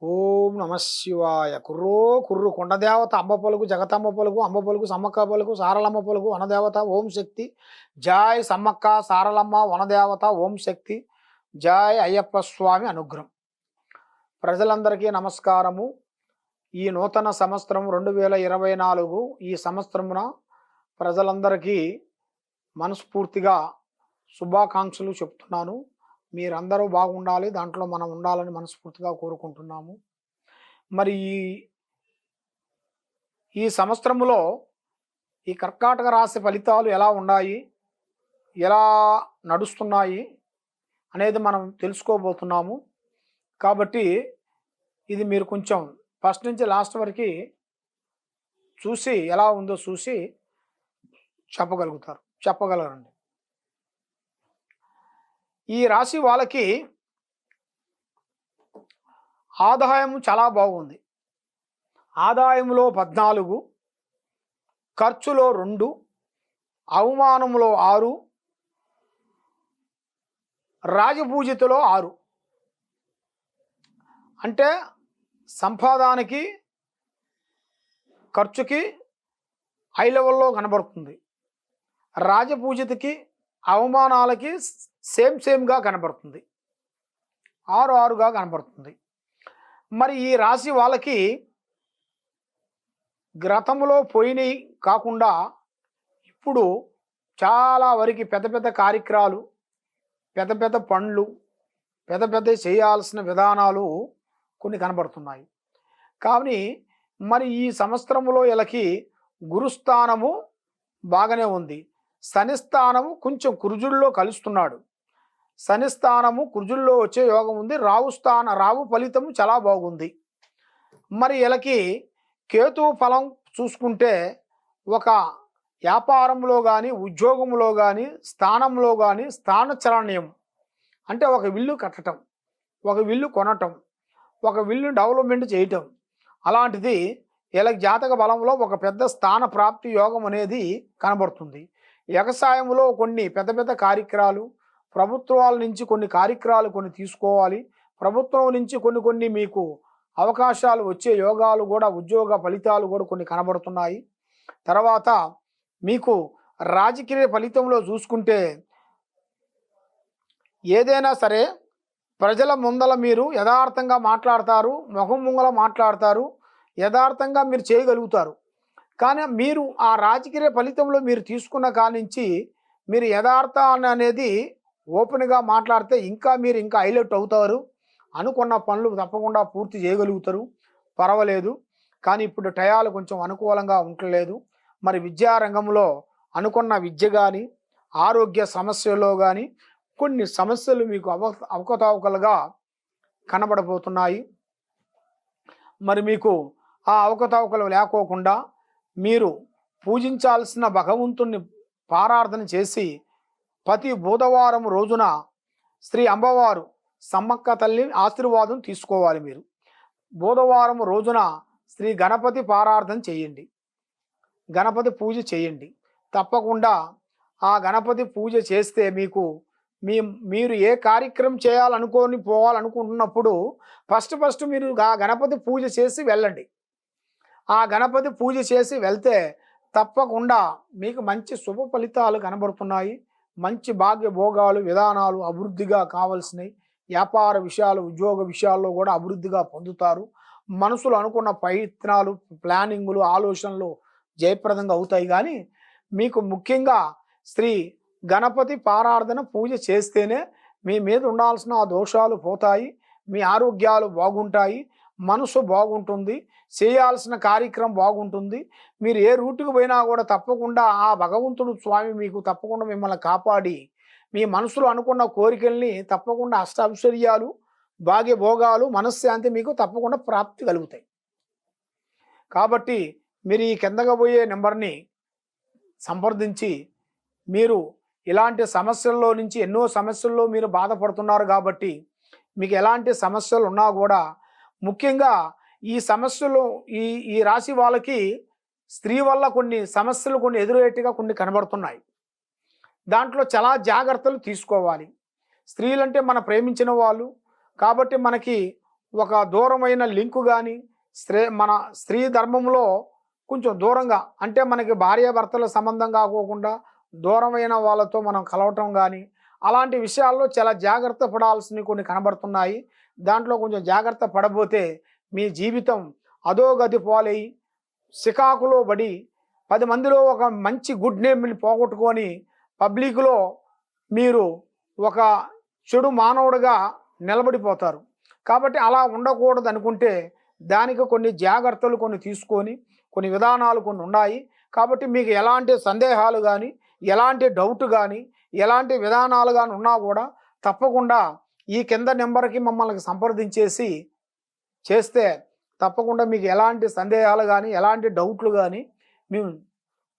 ఓం నమ శివాయ. కుర్రో కుర్రు కొండదేవత అంబ పలుకు, జగతంబ పలుకు, అంబ పలుకు, సమ్మక్క పలుకు, సారలమ్మ పలుకు, వనదేవత ఓం శక్తి. జాయ్ సమ్మక్క సారలమ్మ వనదేవత ఓం శక్తి. జాయ్ అయ్యప్ప స్వామి అనుగ్రహం. ప్రజలందరికీ నమస్కారము. ఈ నూతన సంవత్సరం 2024 ఈ సంవత్సరమున ప్రజలందరికీ మనస్ఫూర్తిగా శుభాకాంక్షలు చెప్తున్నాను. మీరందరూ బాగుండాలి, దాంట్లో మనం ఉండాలని మనస్ఫూర్తిగా కోరుకుంటున్నాము. మరి ఈ సంవత్సరంలో ఈ కర్కాటక రాశి ఫలితాలు ఎలా ఉన్నాయి, ఎలా నడుస్తున్నాయి అనేది మనం తెలుసుకోబోతున్నాము. కాబట్టి ఇది మీరు కొంచెం ఫస్ట్ నుంచి లాస్ట్ వరకు చూసి ఎలా ఉందో చూసి చెప్పగలరండి. ఈ రాశి వాళ్ళకి ఆదాయం చాలా బాగుంది. ఆదాయంలో 14, ఖర్చులో 2, అవమానంలో 6, రాజపూజితలో 6. అంటే సంపాదనకి ఖర్చుకి హై లెవెల్లో కనబడుతుంది. రాజపూజితకి అవమానాలకి సేమ్గా కనబడుతుంది. 6గా కనబడుతుంది. మరి ఈ రాశి వాళ్ళకి గతంలో పోయినవి కాకుండా ఇప్పుడు చాలా వరకు పెద్ద పెద్ద కార్యక్రమాలు, పెద్ద పెద్ద పనులు, పెద్ద చేయాల్సిన విధానాలు కొన్ని కనబడుతున్నాయి. కానీ మరి ఈ సంవత్సరంలో వీళ్ళకి గురుస్థానము బాగానే ఉంది. శని స్థానము కొంచెం కురుజుల్లో కలుస్తున్నాడు. శని స్థానము కురుజుల్లో వచ్చే యోగం ఉంది. రావు ఫలితము చాలా బాగుంది. మరి వీళ్ళకి కేతు ఫలం చూసుకుంటే ఒక వ్యాపారంలో కానీ, ఉద్యోగంలో కానీ, స్థానంలో కానీ స్థానచలనీయం అంటే ఒక ఇల్లు కట్టడం, ఒక ఇల్లు కొనటం, ఒక ఇల్లు డెవలప్మెంట్ చేయటం, అలాంటిది వీళ్ళకి జాతక బలంలో ఒక పెద్ద స్థాన ప్రాప్తి యోగం అనేది కనబడుతుంది. వ్యవసాయంలో కొన్ని పెద్ద కార్యక్రమాలు, ప్రభుత్వాల నుంచి కొన్ని కార్యక్రమాలు కొన్ని తీసుకోవాలి. ప్రభుత్వం నుంచి కొన్ని మీకు అవకాశాలు వచ్చే యోగాలు కూడా, ఉద్యోగ ఫలితాలు కూడా కొన్ని కనబడుతున్నాయి. తర్వాత మీకు రాజకీయ ఫలితంలో చూసుకుంటే ఏదైనా సరే ప్రజల ముందల మీరు యథార్థంగా మాట్లాడతారు, ముఖం ముంగల మాట్లాడతారు, యథార్థంగా మీరు చేయగలుగుతారు. కానీ మీరు ఆ రాజకీయ ఫలితంలో మీరు తీసుకున్న కానించి మీరు యథార్థాన్ని అనేది ఓపెన్గా మాట్లాడితే మీరు ఇంకా హైలైట్ అవుతారు. అనుకున్న పనులు తప్పకుండా పూర్తి చేయగలుగుతారు, పర్వాలేదు. కానీ ఇప్పుడు టయాలు కొంచెం అనుకూలంగా ఉండలేదు. మరి విద్యారంగంలో అనుకున్న విద్య కానీ, ఆరోగ్య సమస్యల్లో కానీ కొన్ని సమస్యలు మీకు అవకతవకలుగా కనబడబోతున్నాయి. మరి మీకు ఆ అవకతవకలు లేకోకుండా మీరు పూజించాల్సిన భగవంతుణ్ణి పారార్థన చేసి ప్రతి బుధవారం రోజున శ్రీ అమ్మవారు సమ్మక్క తల్లి ఆశీర్వాదం తీసుకోవాలి. మీరు బుధవారం రోజున శ్రీ గణపతి పారార్థన చేయండి, గణపతి పూజ చేయండి. తప్పకుండా ఆ గణపతి పూజ చేస్తే మీరు ఏ కార్యక్రమం పోవాలనుకుంటున్నప్పుడు ఫస్ట్ మీరు ఆ గణపతి పూజ చేసి వెళ్ళండి. ఆ గణపతి పూజ చేసి వెళ్తే తప్పకుండా మీకు మంచి శుభ ఫలితాలు కనబడుతున్నాయి. మంచి భాగ్య భోగాలు, విధానాలు అభివృద్ధిగా కావాల్సినవి, వ్యాపార విషయాలు, ఉద్యోగ విషయాల్లో కూడా అభివృద్ధిగా పొందుతారు. మనసులో అనుకున్న ప్రయత్నాలు, ప్లానింగులు, ఆలోచనలు జయప్రదంగా అవుతాయి. కానీ మీకు ముఖ్యంగా శ్రీ గణపతి పారార్థన పూజ చేస్తేనే మీ మీద ఉండాల్సిన ఆ దోషాలు పోతాయి, మీ ఆరోగ్యాలు బాగుంటాయి, మనసు బాగుంటుంది, చేయాల్సిన కార్యక్రమం బాగుంటుంది. మీరు ఏ రూటుకు పోయినా కూడా తప్పకుండా ఆ భగవంతుడు స్వామి మీకు తప్పకుండా మిమ్మల్ని కాపాడి మీ మనసులో అనుకున్న కోరికల్ని తప్పకుండా అష్టైశ్వర్యాలు, భాగ్య భోగాలు, మనశ్శాంతి మీకు తప్పకుండా ప్రాప్తి కలుగుతాయి. కాబట్టి మీరు ఈ కిందగా పోయే నెంబర్ని సంప్రదించి మీరు ఇలాంటి సమస్యల్లో నుంచి ఎన్నో సమస్యల్లో మీరు బాధపడుతున్నారు. కాబట్టి మీకు ఎలాంటి సమస్యలు ఉన్నా కూడా ముఖ్యంగా ఈ సమస్యలు ఈ రాశి వాళ్ళకి స్త్రీ వల్ల కొన్ని సమస్యలు ఎదురయ్యేట్టుగా కొన్ని కనబడుతున్నాయి. దాంట్లో చాలా జాగ్రత్తలు తీసుకోవాలి. స్త్రీలంటే మన ప్రేమించిన వాళ్ళు కాబట్టి మనకి ఒక దూరమైన లింకు కానీ మన స్త్రీ ధర్మంలో కొంచెం దూరంగా, అంటే మనకి భార్యాభర్తల సంబంధం కాకోకుండా దూరమైన వాళ్ళతో మనం కలవటం కానీ అలాంటి విషయాల్లో చాలా జాగ్రత్త పడాల్సినవి కొన్ని కనబడుతున్నాయి. దాంట్లో కొంచెం జాగ్రత్త పడబోతే మీ జీవితం అధోగతి పాలై సికాకులో పడి 10 మందిలో ఒక మంచి గుడ్ నేమ్ని పోగొట్టుకొని పబ్లిక్లో మీరు ఒక చెడు మానవుడిగా నిలబడిపోతారు. కాబట్టి అలా ఉండకూడదు అనుకుంటే దానికి కొన్ని జాగ్రత్తలు కొన్ని తీసుకొని కొన్ని విధానాలు కొన్ని ఉన్నాయి. కాబట్టి మీకు ఎలాంటి సందేహాలు కానీ ఎలాంటి డౌట్ కానీ ఎలాంటి విధానాలు కానీ ఉన్నా కూడా తప్పకుండా ఈ కింద నెంబర్కి మమ్మల్ని సంప్రదించేసి చేస్తే తప్పకుండా మీకు ఎలాంటి సందేహాలు కానీ ఎలాంటి డౌట్లు కానీ మేము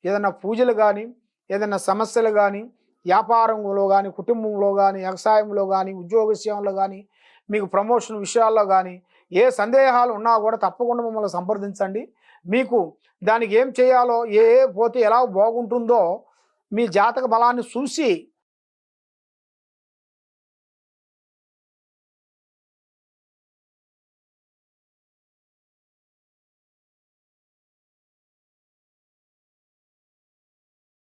ఏదైనా పూజలు కానీ ఏదైనా సమస్యలు కానీ వ్యాపారంలో కానీ కుటుంబంలో కానీ వ్యవసాయంలో కానీ ఉద్యోగ విషయంలో కానీ మీకు ప్రమోషన్ విషయాల్లో కానీ ఏ సందేహాలు ఉన్నా కూడా తప్పకుండా మమ్మల్ని సంప్రదించండి. మీకు దానికి ఏం చేయాలో ఏ పోతే ఎలా బాగుంటుందో మీ జాతక బలాన్ని చూసి